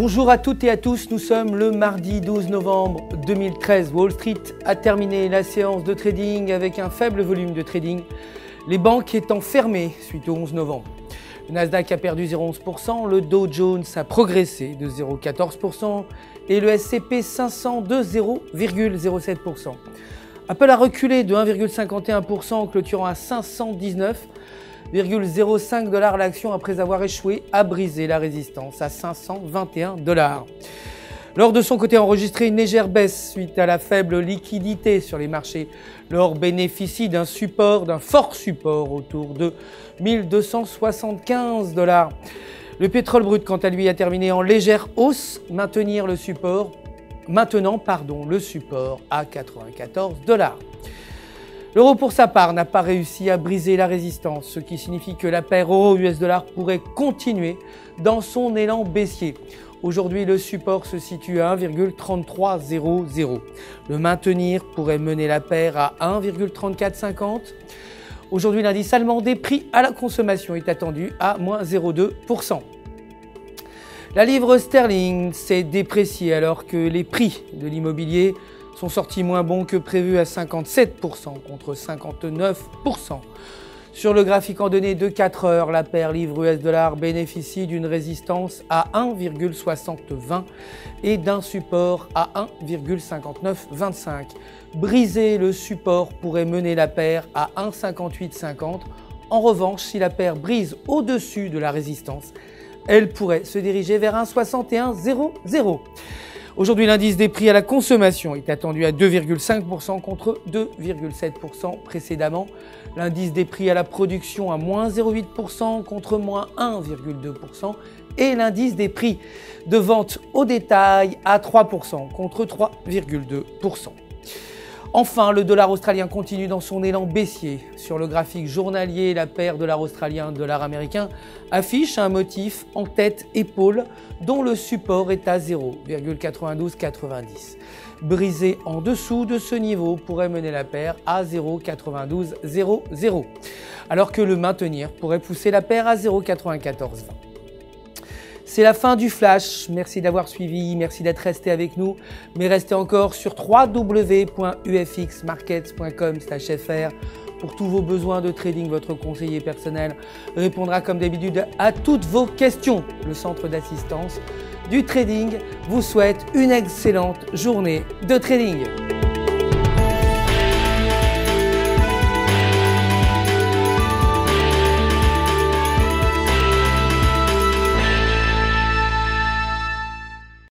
Bonjour à toutes et à tous, nous sommes le mardi 12 novembre 2013. Wall Street a terminé la séance de trading avec un faible volume de trading, les banques étant fermées suite au 11 novembre. Le Nasdaq a perdu 0,11%, le Dow Jones a progressé de 0,14% et le S&P 500 de 0,07%. Apple a reculé de 1,51% en clôturant à 519,05 $ l'action après avoir échoué à briser la résistance à 521 $. L'or de son côté a enregistré une légère baisse suite à la faible liquidité sur les marchés. L'or bénéficie d'un fort support autour de 1275 $. Le pétrole brut quant à lui a terminé en légère hausse, maintenant le support à 94 $. L'euro pour sa part n'a pas réussi à briser la résistance, ce qui signifie que la paire euro-US $ pourrait continuer dans son élan baissier. Aujourd'hui, le support se situe à 1,3300. Le maintenir pourrait mener la paire à 1,3450. Aujourd'hui, l'indice allemand des prix à la consommation est attendu à moins 0,2%. La livre sterling s'est dépréciée alors que les prix de l'immobilier sont sortis moins bons que prévu à 57% contre 59%. Sur le graphique en données de 4 heures, la paire livre US $ bénéficie d'une résistance à 1,6020 et d'un support à 1,5925. Briser le support pourrait mener la paire à 1,5850. En revanche, si la paire brise au-dessus de la résistance, elle pourrait se diriger vers 1,6100. Aujourd'hui, l'indice des prix à la consommation est attendu à 2,5% contre 2,7% précédemment. L'indice des prix à la production à moins 0,8% contre moins 1,2%. Et l'indice des prix de vente au détail à 3% contre 3,2%. Enfin, le dollar australien continue dans son élan baissier. Sur le graphique journalier, la paire dollar australien, dollar américain affiche un motif en tête-épaule dont le support est à 0,9290. Briser en dessous de ce niveau pourrait mener la paire à 0,9200, alors que le maintenir pourrait pousser la paire à 0,9420. C'est la fin du flash, merci d'avoir suivi, merci d'être resté avec nous, mais restez encore sur www.ufxmarkets.com/fr pour tous vos besoins de trading. Votre conseiller personnel répondra comme d'habitude à toutes vos questions. Le centre d'assistance du trading vous souhaite une excellente journée de trading.